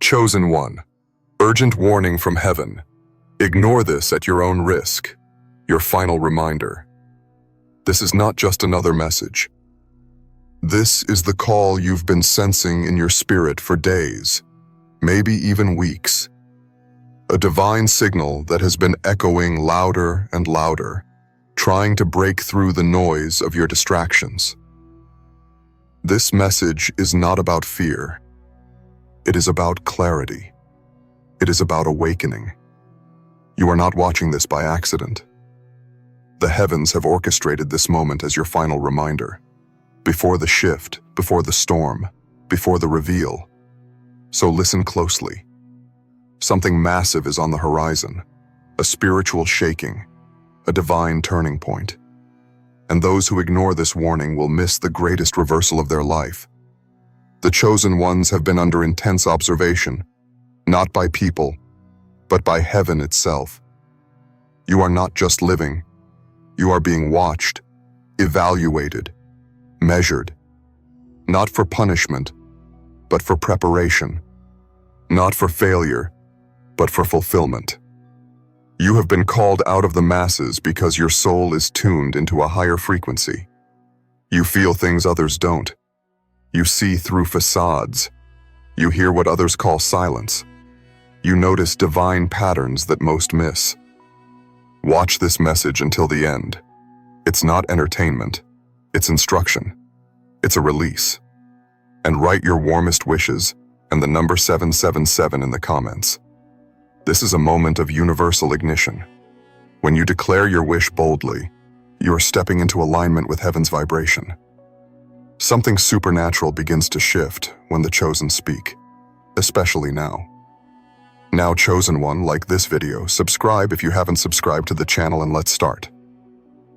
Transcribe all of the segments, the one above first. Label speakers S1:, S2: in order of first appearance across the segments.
S1: Chosen one. Urgent warning from heaven. Ignore this at your own risk. Your final reminder. This is not just another message. This is the call you've been sensing in your spirit for days, maybe even weeks. A divine signal that has been echoing louder and louder, trying to break through the noise of your distractions. This message is not about fear. It is about clarity. It is about awakening. You are not watching this by accident. The heavens have orchestrated this moment as your final reminder. Before the shift, before the storm, before the reveal. So listen closely. Something massive is on the horizon, a spiritual shaking, a divine turning point. And those who ignore this warning will miss the greatest reversal of their life. The chosen ones have been under intense observation, not by people, but by heaven itself. You are not just living, you are being watched, evaluated, measured, not for punishment, but for preparation, not for failure, but for fulfillment. You have been called out of the masses because your soul is tuned into a higher frequency. You feel things others don't. You see through facades. You hear what others call silence. You notice divine patterns that most miss. Watch this message until the end. It's not entertainment. It's instruction. It's a release. And write your warmest wishes and the number 777 in the comments. This is a moment of universal ignition. When you declare your wish boldly, you are stepping into alignment with heaven's vibration. Something supernatural begins to shift when the chosen speak, especially now. Now, chosen one, like this video, subscribe if you haven't subscribed to the channel, and let's start.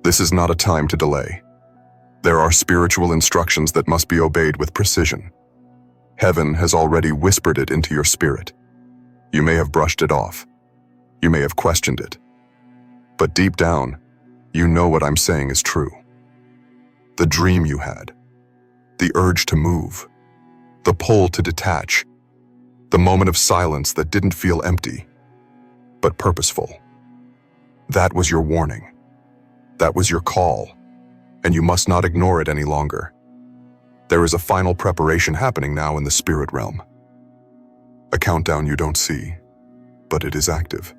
S1: This is not a time to delay. There are spiritual instructions that must be obeyed with precision. Heaven has already whispered it into your spirit. You may have brushed it off. You may have questioned it. But deep down, you know what I'm saying is true. The dream you had, the urge to move, the pull to detach, the moment of silence that didn't feel empty, but purposeful. That was your warning. That was your call, and you must not ignore it any longer. There is a final preparation happening now in the spirit realm. A countdown you don't see, but it is active.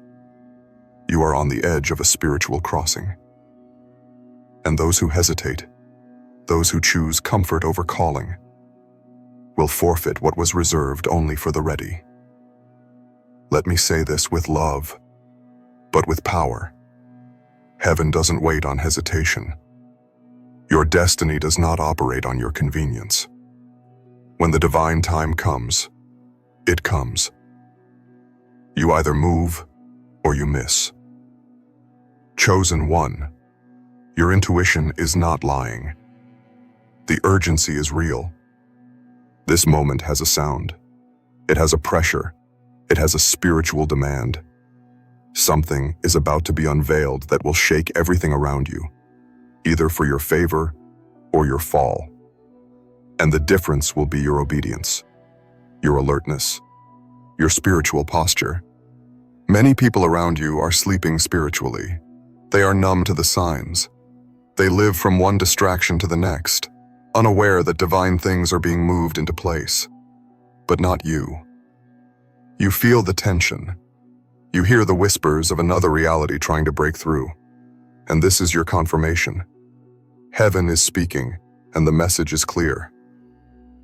S1: You are on the edge of a spiritual crossing. And those who hesitate, those who choose comfort over calling, will forfeit what was reserved only for the ready. Let me say this with love, but with power. Heaven doesn't wait on hesitation. Your destiny does not operate on your convenience. When the divine time comes, it comes. You either move or you miss. Chosen one, your intuition is not lying. The urgency is real. This moment has a sound. It has a pressure. It has a spiritual demand. Something is about to be unveiled that will shake everything around you, either for your favor or your fall. And the difference will be your obedience, your alertness, your spiritual posture. Many people around you are sleeping spiritually. They are numb to the signs. They live from one distraction to the next, unaware that divine things are being moved into place. But not you. You feel the tension. You hear the whispers of another reality trying to break through. And this is your confirmation. Heaven is speaking, and the message is clear.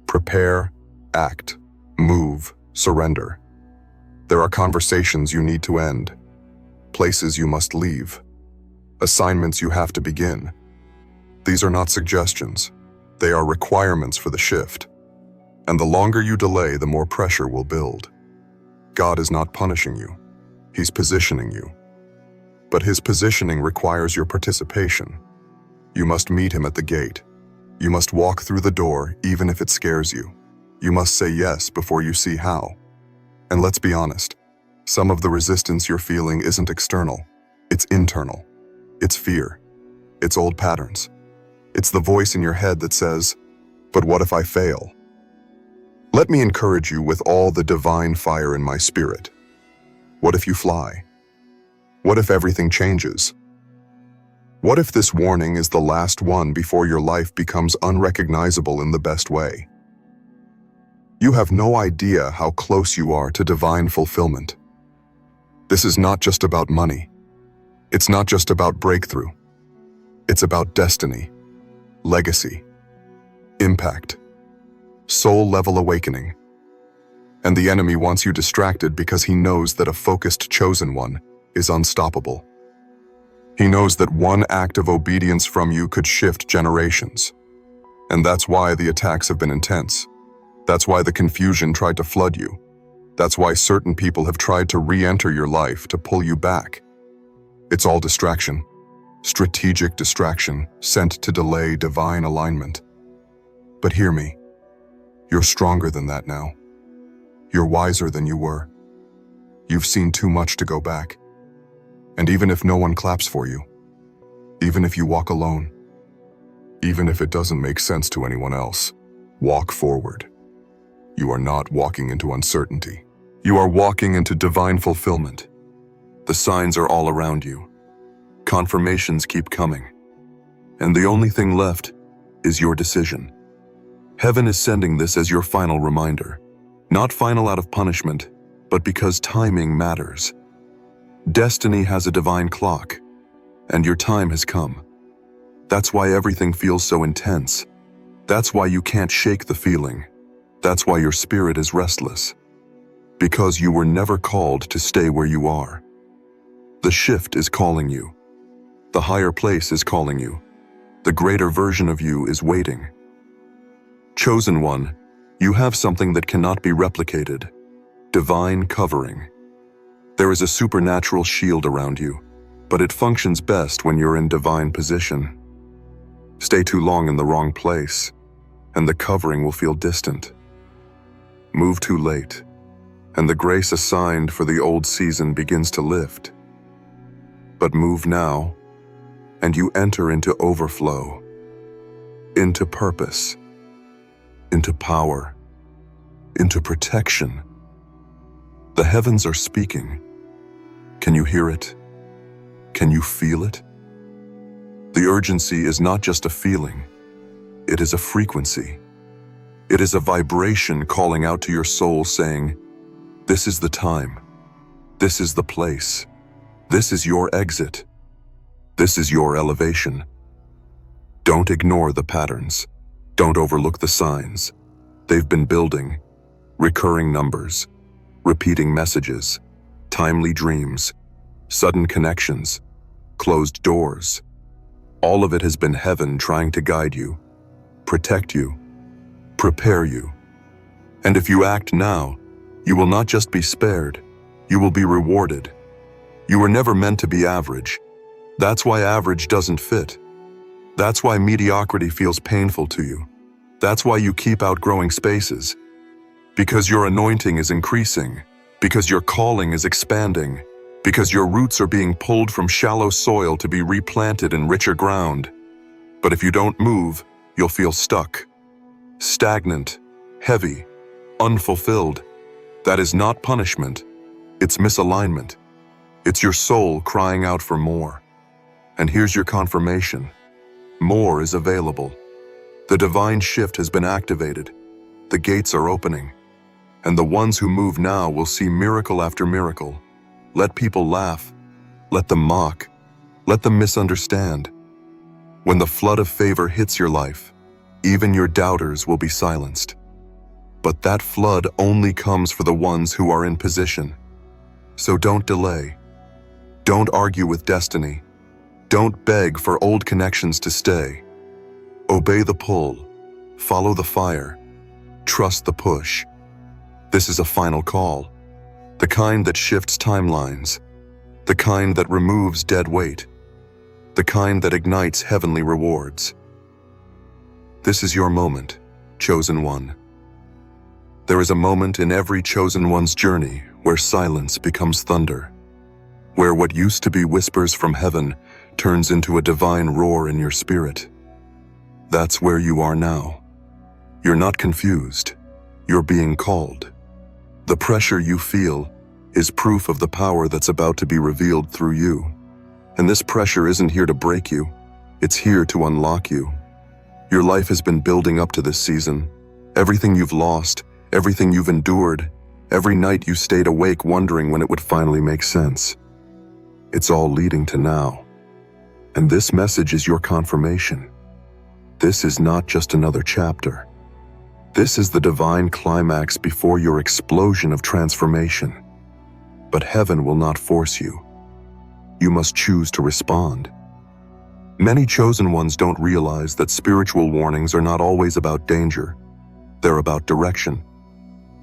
S1: Prepare, act, move, surrender. There are conversations you need to end, places you must leave, assignments you have to begin. These are not suggestions. They are requirements for the shift. And the longer you delay, the more pressure will build. God is not punishing you. He's positioning you. But his positioning requires your participation. You must meet him at the gate. You must walk through the door even if it scares you. You must say yes before you see how. And let's be honest, some of the resistance you're feeling isn't external. It's internal. It's fear. It's old patterns. It's the voice in your head that says, "But what if I fail?" Let me encourage you with all the divine fire in my spirit. What if you fly? What if everything changes? What if this warning is the last one before your life becomes unrecognizable in the best way? You have no idea how close you are to divine fulfillment. This is not just about money. It's not just about breakthrough. It's about destiny, legacy, impact, soul-level awakening. And the enemy wants you distracted because he knows that a focused chosen one is unstoppable. He knows that one act of obedience from you could shift generations. And that's why the attacks have been intense. That's why the confusion tried to flood you. That's why certain people have tried to re-enter your life to pull you back. It's all distraction. Strategic distraction sent to delay divine alignment. But hear me. You're stronger than that now. You're wiser than you were. You've seen too much to go back. And even if no one claps for you, even if you walk alone, even if it doesn't make sense to anyone else, walk forward. You are not walking into uncertainty. You are walking into divine fulfillment. The signs are all around you. Confirmations keep coming. And the only thing left is your decision. Heaven is sending this as your final reminder. Not final out of punishment, but because timing matters. Destiny has a divine clock, and your time has come. That's why everything feels so intense. That's why you can't shake the feeling. That's why your spirit is restless. Because you were never called to stay where you are. The shift is calling you. The higher place is calling you. The greater version of you is waiting. Chosen one, you have something that cannot be replicated. Divine covering. There is a supernatural shield around you, but it functions best when you're in divine position. Stay too long in the wrong place, and the covering will feel distant. Move too late, and the grace assigned for the old season begins to lift. But move now, and you enter into overflow, into purpose, into power, into protection. The heavens are speaking. Can you hear it? Can you feel it? The urgency is not just a feeling. It is a frequency. It is a vibration calling out to your soul saying, this is the time. This is the place. This is your exit. This is your elevation. Don't ignore the patterns. Don't overlook the signs. They've been building. Recurring numbers, repeating messages, timely dreams, sudden connections, closed doors. All of it has been heaven trying to guide you, protect you, prepare you. And if you act now, you will not just be spared, you will be rewarded. You were never meant to be average. That's why average doesn't fit. That's why mediocrity feels painful to you. That's why you keep outgrowing spaces. Because your anointing is increasing, because your calling is expanding, because your roots are being pulled from shallow soil to be replanted in richer ground. But if you don't move, you'll feel stuck, stagnant, heavy, unfulfilled. That is not punishment, it's misalignment. It's your soul crying out for more. And here's your confirmation. More is available. The divine shift has been activated. The gates are opening. And the ones who move now will see miracle after miracle. Let people laugh. Let them mock. Let them misunderstand. When the flood of favor hits your life, even your doubters will be silenced. But that flood only comes for the ones who are in position. So don't delay. Don't argue with destiny. Don't beg for old connections to stay. Obey the pull. Follow the fire. Trust the push. This is a final call. The kind that shifts timelines. The kind that removes dead weight. The kind that ignites heavenly rewards. This is your moment, chosen one. There is a moment in every chosen one's journey where silence becomes thunder, where what used to be whispers from heaven turns into a divine roar in your spirit. That's where you are now. You're not confused. You're being called. The pressure you feel is proof of the power that's about to be revealed through you. And this pressure isn't here to break you. It's here to unlock you. Your life has been building up to this season. Everything you've lost, everything you've endured, every night you stayed awake wondering when it would finally make sense. It's all leading to now. And this message is your confirmation. This is not just another chapter. This is the divine climax before your explosion of transformation. But heaven will not force you. You must choose to respond. Many chosen ones don't realize that spiritual warnings are not always about danger. They're about direction.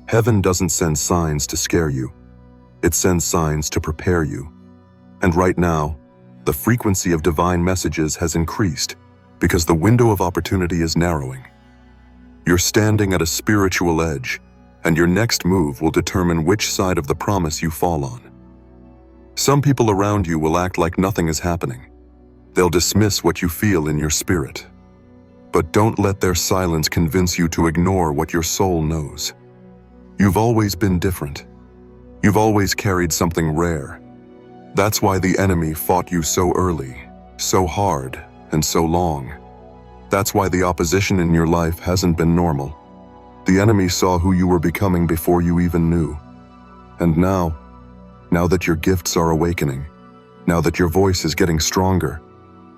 S1: Heaven doesn't send signs to scare you. It sends signs to prepare you. And right now, the frequency of divine messages has increased because the window of opportunity is narrowing. You're standing at a spiritual edge, and your next move will determine which side of the promise you fall on. Some people around you will act like nothing is happening. They'll dismiss what you feel in your spirit. But don't let their silence convince you to ignore what your soul knows. You've always been different. You've always carried something rare. That's why the enemy fought you so early, so hard, and so long. That's why the opposition in your life hasn't been normal. The enemy saw who you were becoming before you even knew. And now that your gifts are awakening, now that your voice is getting stronger,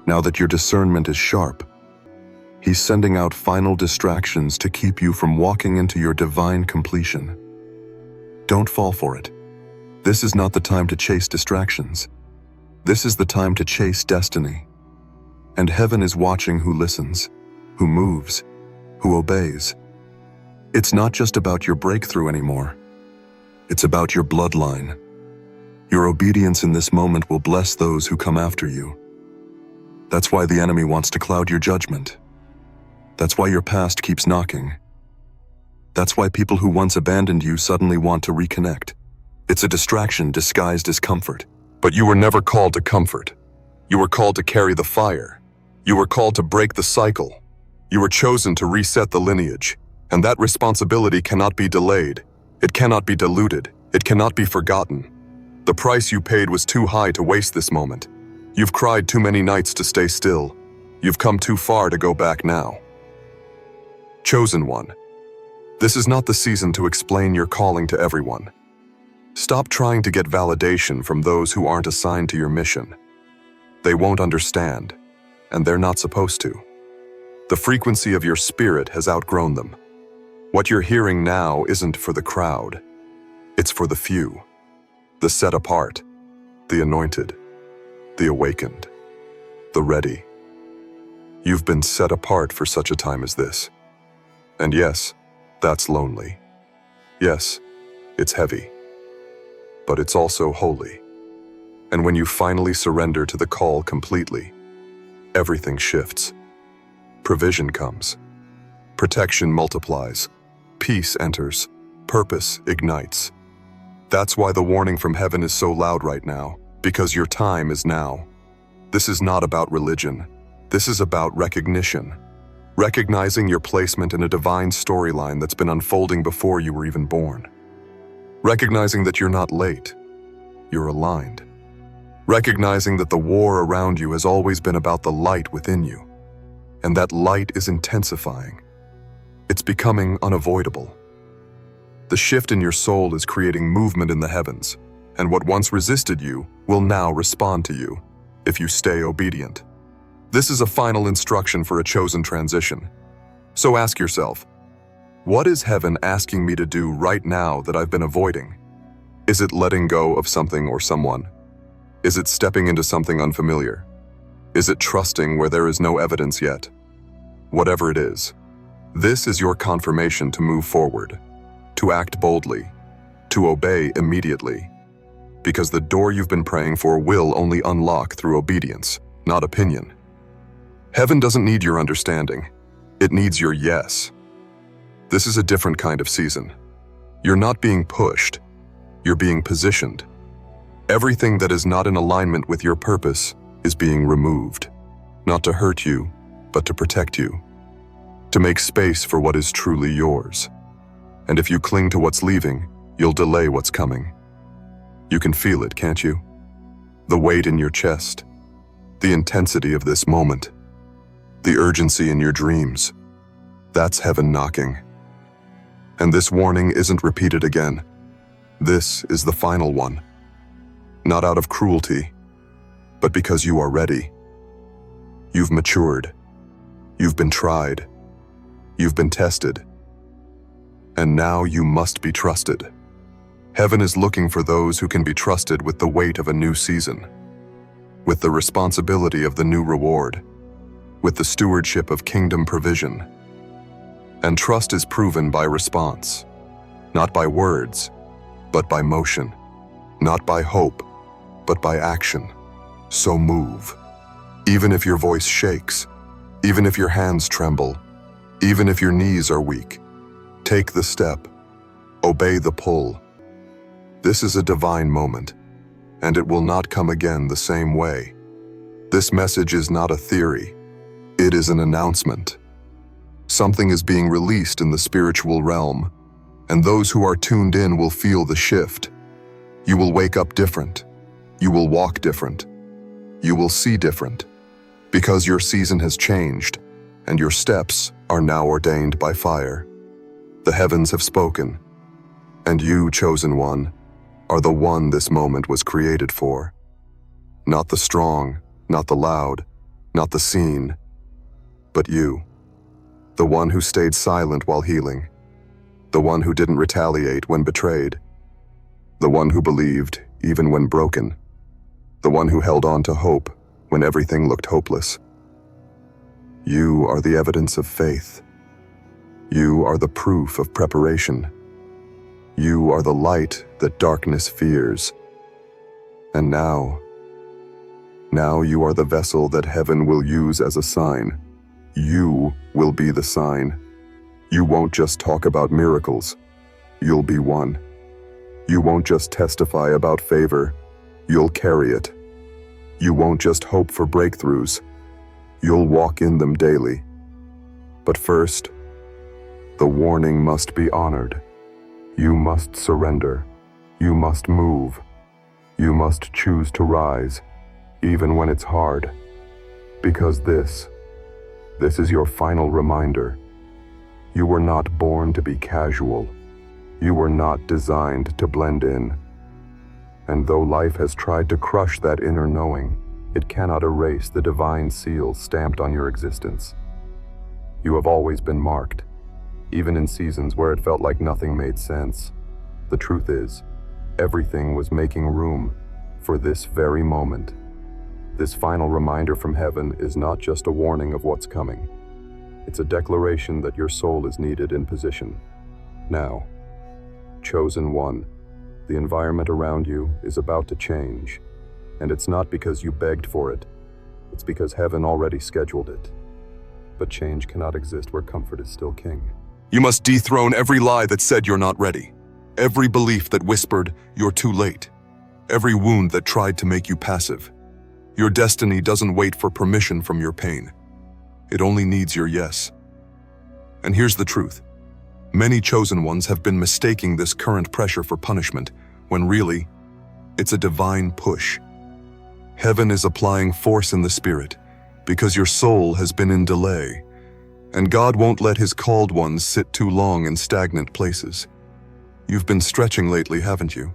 S1: now that your discernment is sharp, he's sending out final distractions to keep you from walking into your divine completion. Don't fall for it. This is not the time to chase distractions. This is the time to chase destiny. And heaven is watching who listens, who moves, who obeys. It's not just about your breakthrough anymore. It's about your bloodline. Your obedience in this moment will bless those who come after you. That's why the enemy wants to cloud your judgment. That's why your past keeps knocking. That's why people who once abandoned you suddenly want to reconnect. It's a distraction disguised as comfort. But you were never called to comfort. You were called to carry the fire. You were called to break the cycle. You were chosen to reset the lineage. And that responsibility cannot be delayed. It cannot be diluted. It cannot be forgotten. The price you paid was too high to waste this moment. You've cried too many nights to stay still. You've come too far to go back now. Chosen one. This is not the season to explain your calling to everyone. Stop trying to get validation from those who aren't assigned to your mission. They won't understand, and they're not supposed to. The frequency of your spirit has outgrown them. What you're hearing now isn't for the crowd. It's for the few, the set apart, the anointed, the awakened, the ready. You've been set apart for such a time as this. And yes, that's lonely. Yes, it's heavy. But it's also holy. And when you finally surrender to the call completely, everything shifts. Provision comes. Protection multiplies. Peace enters. Purpose ignites. That's why the warning from heaven is so loud right now, because your time is now. This is not about religion. This is about recognition. Recognizing your placement in a divine storyline that's been unfolding before you were even born. Recognizing that you're not late. You're aligned. Recognizing that the war around you has always been about the light within you. And that light is intensifying. It's becoming unavoidable. The shift in your soul is creating movement in the heavens, and what once resisted you will now respond to you, if you stay obedient. This is a final instruction for a chosen transition. So ask yourself, what is heaven asking me to do right now that I've been avoiding? Is it letting go of something or someone? Is it stepping into something unfamiliar? Is it trusting where there is no evidence yet? Whatever it is, this is your confirmation to move forward, to act boldly, to obey immediately. Because the door you've been praying for will only unlock through obedience, not opinion. Heaven doesn't need your understanding. It needs your yes. This is a different kind of season. You're not being pushed. You're being positioned. Everything that is not in alignment with your purpose is being removed. Not to hurt you, but to protect you. To make space for what is truly yours. And if you cling to what's leaving, you'll delay what's coming. You can feel it, can't you? The weight in your chest, the intensity of this moment, the urgency in your dreams. That's heaven knocking. And this warning isn't repeated again. This is the final one. Not out of cruelty, but because you are ready. You've matured. You've been tried. You've been tested. And now you must be trusted. Heaven is looking for those who can be trusted with the weight of a new season, with the responsibility of the new reward, with the stewardship of kingdom provision. And trust is proven by response, not by words, but by motion, not by hope, but by action. So move. Even if your voice shakes, even if your hands tremble, even if your knees are weak, take the step, obey the pull. This is a divine moment, and it will not come again the same way. This message is not a theory, it is an announcement. Something is being released in the spiritual realm, and those who are tuned in will feel the shift. You will wake up different. You will walk different. You will see different, because your season has changed, and your steps are now ordained by fire. The heavens have spoken, and you, chosen one, are the one this moment was created for. Not the strong, not the loud, not the seen, but you. The one who stayed silent while healing. The one who didn't retaliate when betrayed. The one who believed even when broken. The one who held on to hope when everything looked hopeless. You are the evidence of faith. You are the proof of preparation. You are the light that darkness fears. And now you are the vessel that heaven will use as a sign. You will be the sign. You won't just talk about miracles. You'll be one. You won't just testify about favor. You'll carry it. You won't just hope for breakthroughs. You'll walk in them daily. But first, the warning must be honored. You must surrender. You must move. You must choose to rise, even when it's hard. Because this is your final reminder. You were not born to be casual. You were not designed to blend in. And though life has tried to crush that inner knowing, it cannot erase the divine seal stamped on your existence. You have always been marked, even in seasons where it felt like nothing made sense. The truth is, everything was making room for this very moment. This final reminder from heaven is not just a warning of what's coming. It's a declaration that your soul is needed in position. Now, chosen one, the environment around you is about to change. And it's not because you begged for it. It's because heaven already scheduled it. But change cannot exist where comfort is still king.
S2: You must dethrone every lie that said you're not ready. Every belief that whispered you're too late. Every wound that tried to make you passive. Your destiny doesn't wait for permission from your pain. It only needs your yes. And here's the truth. Many chosen ones have been mistaking this current pressure for punishment, when really, it's a divine push. Heaven is applying force in the spirit, because your soul has been in delay, and God won't let his called ones sit too long in stagnant places. You've been stretching lately, haven't you?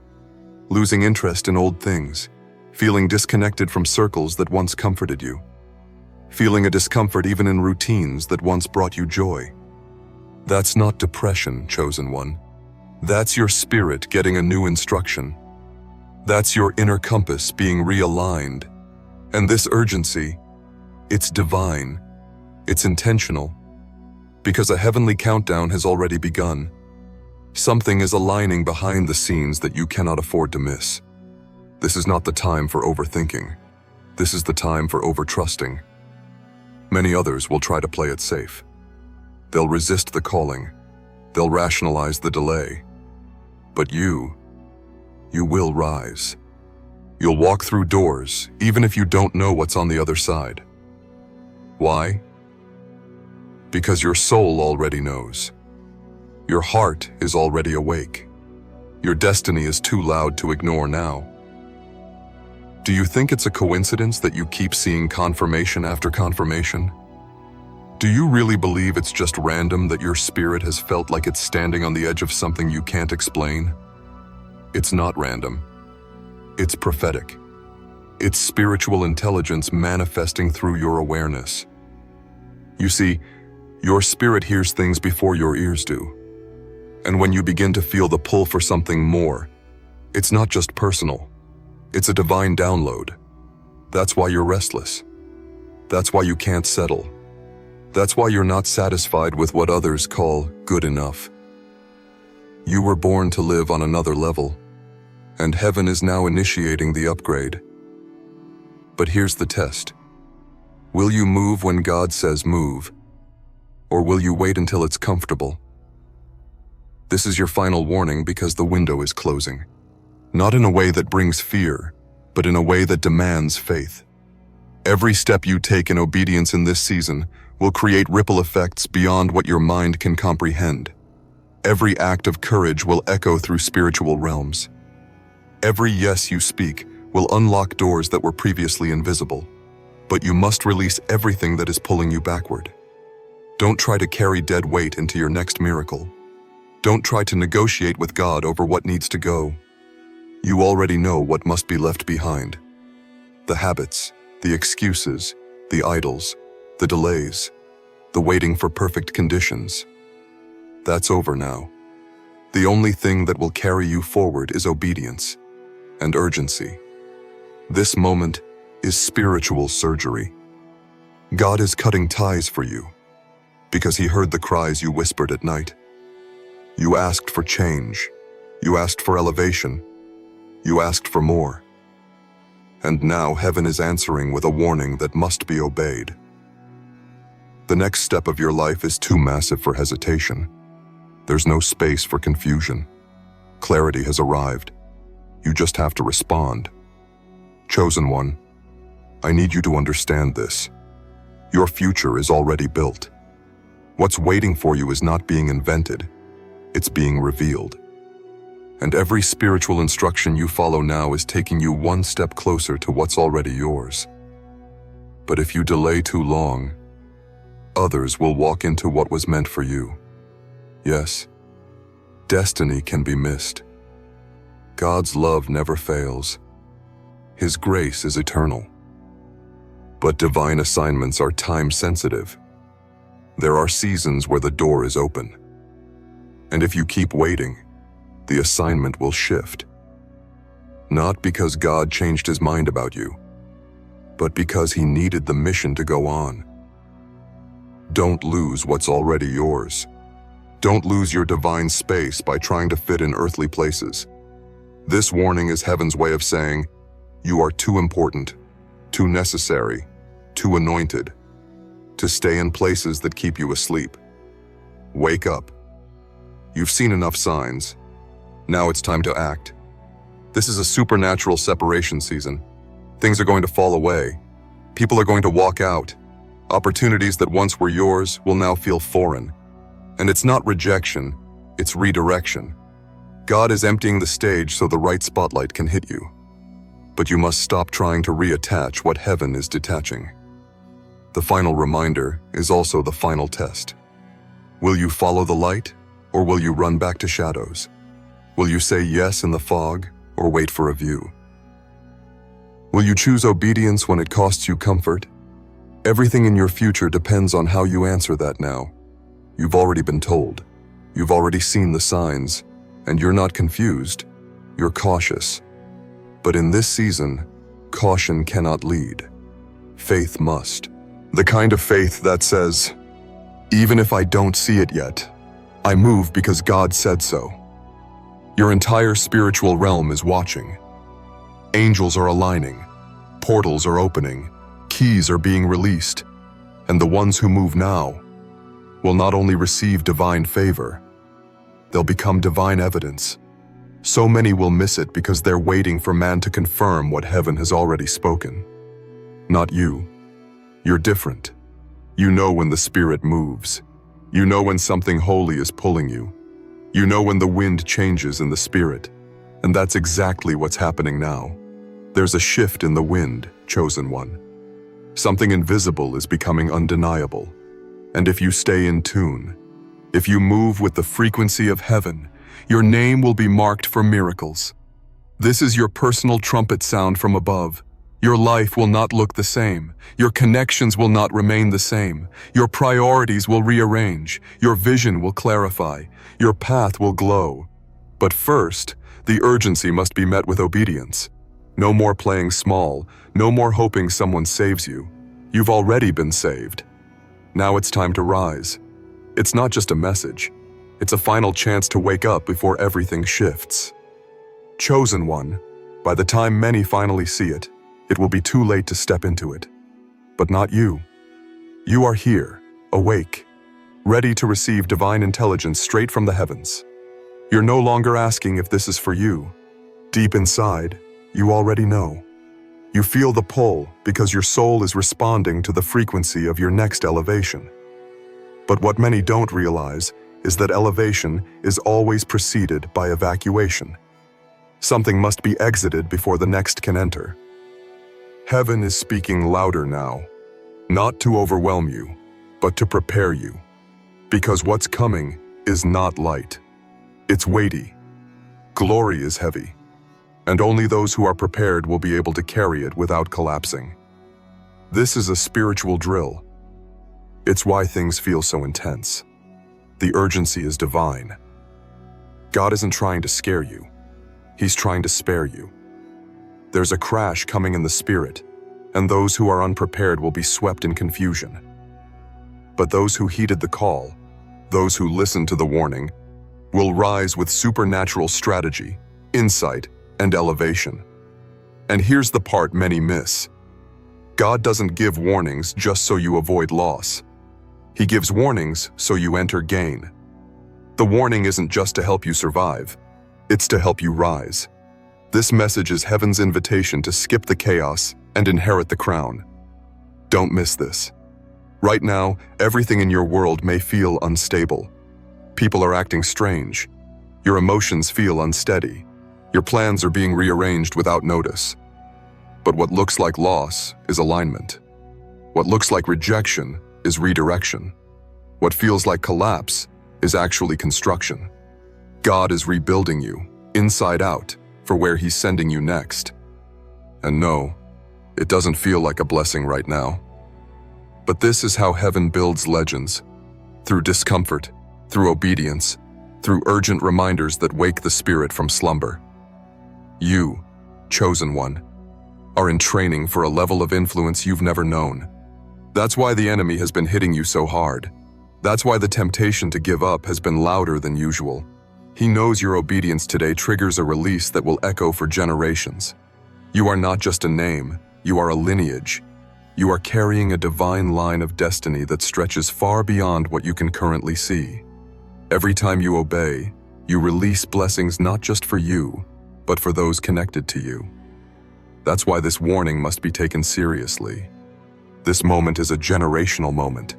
S2: Losing interest in old things, feeling disconnected from circles that once comforted you, feeling a discomfort even in routines that once brought you joy. That's not depression, chosen one. That's your spirit getting a new instruction. That's your inner compass being realigned. And this urgency, it's divine, it's intentional, because a heavenly countdown has already begun. Something is aligning behind the scenes that you cannot afford to miss. This is not the time for overthinking. This is the time for overtrusting. Many others will try to play it safe. They'll resist the calling. They'll rationalize the delay. But you will rise. You'll walk through doors, even if you don't know what's on the other side. Why? Because your soul already knows. Your heart is already awake. Your destiny is too loud to ignore now. Do you think it's a coincidence that you keep seeing confirmation after confirmation? Do you really believe it's just random that your spirit has felt like it's standing on the edge of something you can't explain? It's not random. It's prophetic. It's spiritual intelligence manifesting through your awareness. You see, your spirit hears things before your ears do. And when you begin to feel the pull for something more, it's not just personal. It's a divine download. That's why you're restless. That's why you can't settle. That's why you're not satisfied with what others call good enough. You were born to live on another level, and heaven is now initiating the upgrade. But here's the test. Will you move when God says move, or will you wait until it's comfortable? This is your final warning because the window is closing. Not in a way that brings fear, but in a way that demands faith. Every step you take in obedience in this season will create ripple effects beyond what your mind can comprehend. Every act of courage will echo through spiritual realms. Every yes you speak will unlock doors that were previously invisible. But you must release everything that is pulling you backward. Don't try to carry dead weight into your next miracle. Don't try to negotiate with God over what needs to go. You already know what must be left behind. The habits, the excuses, the idols, the delays, the waiting for perfect conditions. That's over now. The only thing that will carry you forward is obedience and urgency. This moment is spiritual surgery. God is cutting ties for you because He heard the cries you whispered at night. You asked for change. You asked for elevation. You asked for more. And now heaven is answering with a warning that must be obeyed. The next step of your life is too massive for hesitation. There's no space for confusion. Clarity has arrived. You just have to respond. Chosen one, I need you to understand this. Your future is already built. What's waiting for you is not being invented. It's being revealed. And every spiritual instruction you follow now is taking you one step closer to what's already yours. But if you delay too long, others will walk into what was meant for you. Yes, destiny can be missed. God's love never fails. His grace is eternal. But divine assignments are time-sensitive. There are seasons where the door is open. And if you keep waiting, the assignment will shift. Not because God changed His mind about you, but because He needed the mission to go on. Don't lose what's already yours. Don't lose your divine space by trying to fit in earthly places. This warning is heaven's way of saying, you are too important, too necessary, too anointed, to stay in places that keep you asleep. Wake up. You've seen enough signs. Now it's time to act. This is a supernatural separation season. Things are going to fall away. People are going to walk out. Opportunities that once were yours will now feel foreign. And it's not rejection, it's redirection. God is emptying the stage so the right spotlight can hit you. But you must stop trying to reattach what heaven is detaching. The final reminder is also the final test. Will you follow the light, or will you run back to shadows? Will you say yes in the fog, or wait for a view? Will you choose obedience when it costs you comfort? Everything in your future depends on how you answer that now. You've already been told. You've already seen the signs, and you're not confused. You're cautious. But in this season, caution cannot lead. Faith must. The kind of faith that says, even if I don't see it yet, I move because God said so. Your entire spiritual realm is watching. Angels are aligning. Portals are opening. Keys are being released. And the ones who move now will not only receive divine favor, they'll become divine evidence. So many will miss it because they're waiting for man to confirm what heaven has already spoken. Not you. You're different. You know when the Spirit moves. You know when something holy is pulling you. You know when the wind changes in the spirit, and that's exactly what's happening now. There's a shift in the wind, chosen one. Something invisible is becoming undeniable. And if you stay in tune, if you move with the frequency of heaven, your name will be marked for miracles. This is your personal trumpet sound from above. Your life will not look the same. Your connections will not remain the same. Your priorities will rearrange. Your vision will clarify. Your path will glow. But first, the urgency must be met with obedience. No more playing small. No more hoping someone saves you. You've already been saved. Now it's time to rise. It's not just a message. It's a final chance to wake up before everything shifts. Chosen one, by the time many finally see it, it will be too late to step into it. But not you. You are here, awake, ready to receive divine intelligence straight from the heavens. You're no longer asking if this is for you. Deep inside, you already know. You feel the pull because your soul is responding to the frequency of your next elevation. But what many don't realize is that elevation is always preceded by evacuation. Something must be exited before the next can enter. Heaven is speaking louder now, not to overwhelm you, but to prepare you. Because what's coming is not light. It's weighty. Glory is heavy. And only those who are prepared will be able to carry it without collapsing. This is a spiritual drill. It's why things feel so intense. The urgency is divine. God isn't trying to scare you. He's trying to spare you. There's a crash coming in the spirit, and those who are unprepared will be swept in confusion. But those who heeded the call, those who listened to the warning, will rise with supernatural strategy, insight, and elevation. And here's the part many miss. God doesn't give warnings just so you avoid loss. He gives warnings so you enter gain. The warning isn't just to help you survive, it's to help you rise. This message is heaven's invitation to skip the chaos and inherit the crown. Don't miss this. Right now, everything in your world may feel unstable. People are acting strange. Your emotions feel unsteady. Your plans are being rearranged without notice. But what looks like loss is alignment. What looks like rejection is redirection. What feels like collapse is actually construction. God is rebuilding you, inside out, for where He's sending you next. And no, it doesn't feel like a blessing right now. But this is how heaven builds legends. Through discomfort, through obedience, through urgent reminders that wake the spirit from slumber. You, chosen one, are in training for a level of influence you've never known. That's why the enemy has been hitting you so hard. That's why the temptation to give up has been louder than usual. He knows your obedience today triggers a release that will echo for generations. You are not just a name, you are a lineage. You are carrying a divine line of destiny that stretches far beyond what you can currently see. Every time you obey, you release blessings not just for you, but for those connected to you. That's why this warning must be taken seriously. This moment is a generational moment.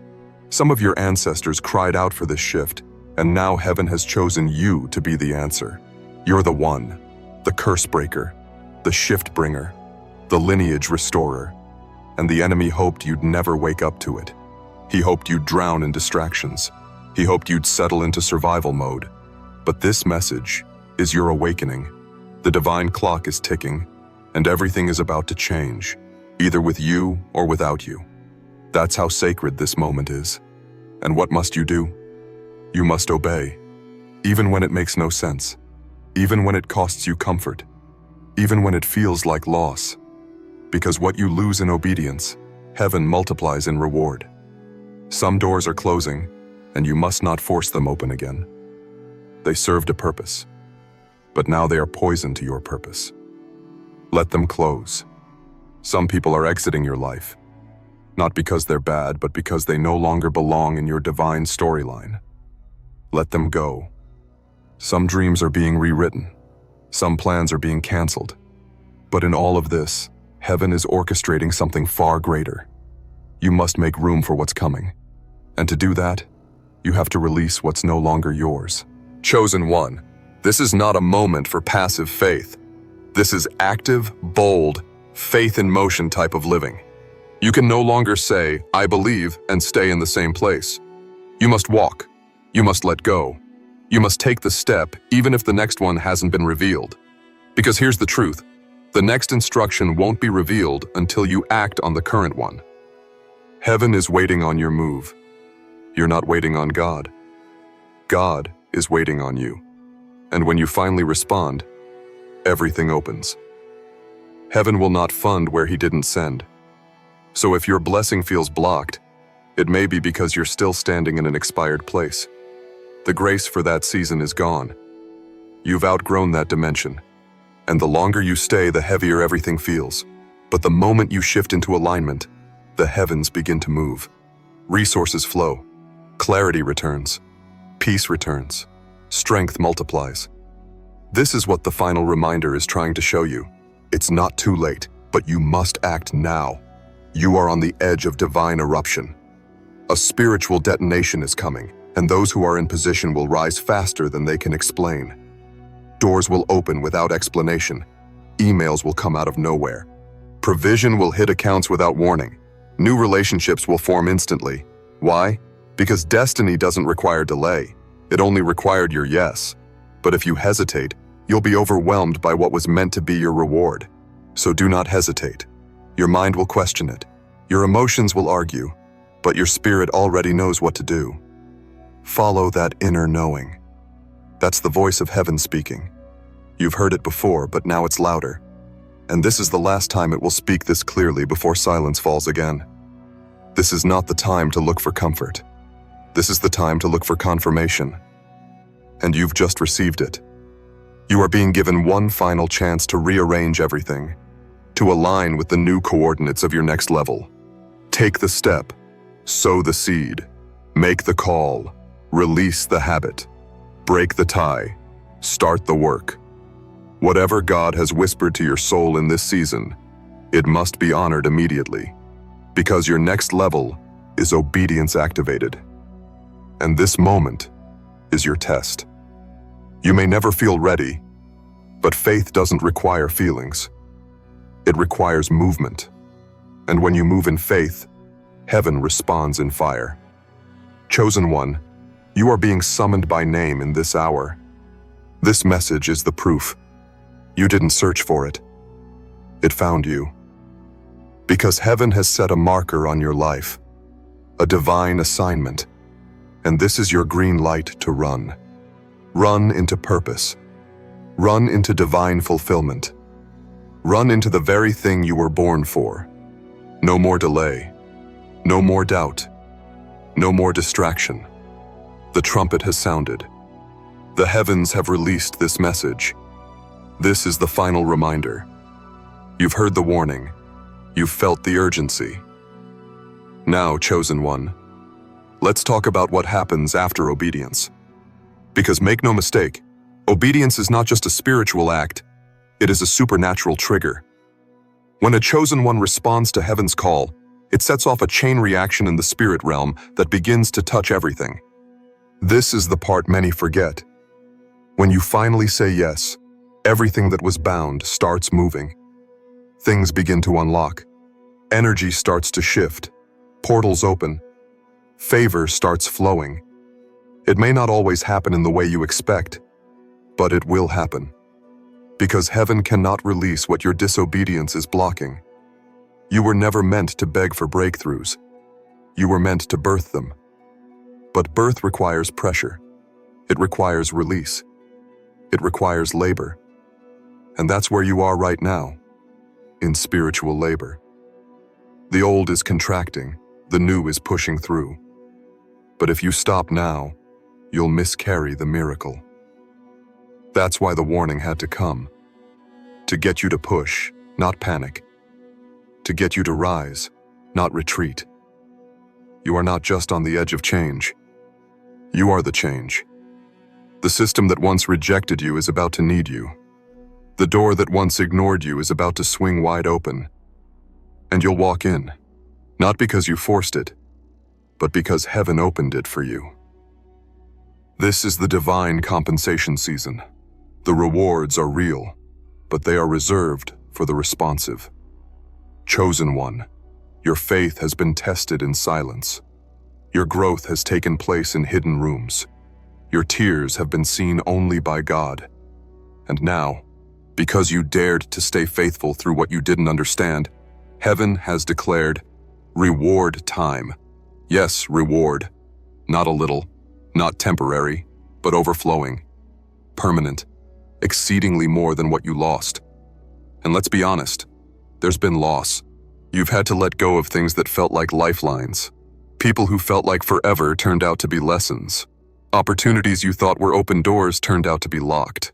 S2: Some of your ancestors cried out for this shift, and now heaven has chosen you to be the answer. You're the one, the curse breaker, the shift bringer, the lineage restorer. And the enemy hoped you'd never wake up to it. He hoped you'd drown in distractions. He hoped you'd settle into survival mode. But this message is your awakening. The divine clock is ticking, and everything is about to change, either with you or without you. That's how sacred this moment is. And what must you do? You must obey, even when it makes no sense, even when it costs you comfort, even when it feels like loss. Because what you lose in obedience, heaven multiplies in reward. Some doors are closing, and you must not force them open again. They served a purpose, but now they are poison to your purpose. Let them close. Some people are exiting your life, not because they're bad, but because they no longer belong in your divine storyline. Let them go. Some dreams are being rewritten. Some plans are being canceled. But in all of this, heaven is orchestrating something far greater. You must make room for what's coming. And to do that, you have to release what's no longer yours.
S1: Chosen one, this is not a moment for passive faith. This is active, bold, faith in motion type of living. You can no longer say, I believe, and stay in the same place. You must walk. You must let go. You must take the step, even if the next one hasn't been revealed. Because here's the truth. The next instruction won't be revealed until you act on the current one. Heaven is waiting on your move. You're not waiting on God. God is waiting on you. And when you finally respond, everything opens. Heaven will not fund where He didn't send. So if your blessing feels blocked, it may be because you're still standing in an expired place. The grace for that season is gone. You've outgrown that dimension. And the longer you stay, the heavier everything feels. But the moment you shift into alignment, the heavens begin to move. Resources flow. Clarity returns. Peace returns. Strength multiplies. This is what the final reminder is trying to show you. It's not too late, but you must act now. You are on the edge of divine eruption. A spiritual detonation is coming, and those who are in position will rise faster than they can explain. Doors will open without explanation. Emails will come out of nowhere. Provision will hit accounts without warning. New relationships will form instantly. Why? Because destiny doesn't require delay. It only required your yes. But if you hesitate, you'll be overwhelmed by what was meant to be your reward. So do not hesitate. Your mind will question it. Your emotions will argue, but your spirit already knows what to do. Follow that inner knowing. That's the voice of heaven speaking. You've heard it before, but now it's louder. And this is the last time it will speak this clearly before silence falls again. This is not the time to look for comfort. This is the time to look for confirmation. And you've just received it. You are being given one final chance to rearrange everything, to align with the new coordinates of your next level. Take the step, sow the seed, make the call, release the habit, break the tie, start the work. Whatever God has whispered to your soul in this season, it must be honored immediately, because your next level is obedience activated. And this moment is your test. You may never feel ready, but faith doesn't require feelings. It requires movement. And when you move in faith, heaven responds in fire. Chosen one, you are being summoned by name in this hour. This message is the proof. You didn't search for it. It found you. Because heaven has set a marker on your life, a divine assignment, and this is your green light to run. Run into purpose. Run into divine fulfillment. Run into the very thing you were born for. No more delay. No more doubt. No more distraction. The trumpet has sounded. The heavens have released this message. This is the final reminder. You've heard the warning. You've felt the urgency. Now, chosen one, let's talk about what happens after obedience. Because make no mistake, obedience is not just a spiritual act, it is a supernatural trigger. When a chosen one responds to heaven's call, it sets off a chain reaction in the spirit realm that begins to touch everything. This is the part many forget. When you finally say yes, everything that was bound starts moving. Things begin to unlock. Energy starts to shift. Portals open. Favor starts flowing. It may not always happen in the way you expect, but it will happen. Because heaven cannot release what your disobedience is blocking. You were never meant to beg for breakthroughs. You were meant to birth them. But birth requires pressure. It requires release. It requires labor. And that's where you are right now, in spiritual labor. The old is contracting, the new is pushing through. But if you stop now, you'll miscarry the miracle. That's why the warning had to come. To get you to push, not panic. To get you to rise, not retreat. You are not just on the edge of change. You are the change. The system that once rejected you is about to need you. The door that once ignored you is about to swing wide open. And you'll walk in, not because you forced it, but because heaven opened it for you. This is the divine compensation season. The rewards are real, but they are reserved for the responsive. Chosen one, your faith has been tested in silence. Your growth has taken place in hidden rooms. Your tears have been seen only by God. And now, because you dared to stay faithful through what you didn't understand, heaven has declared reward time. Yes, reward. Not a little, not temporary, but overflowing, permanent, exceedingly more than what you lost. And let's be honest, there's been loss. You've had to let go of things that felt like lifelines. People who felt like forever turned out to be lessons. Opportunities you thought were open doors turned out to be locked.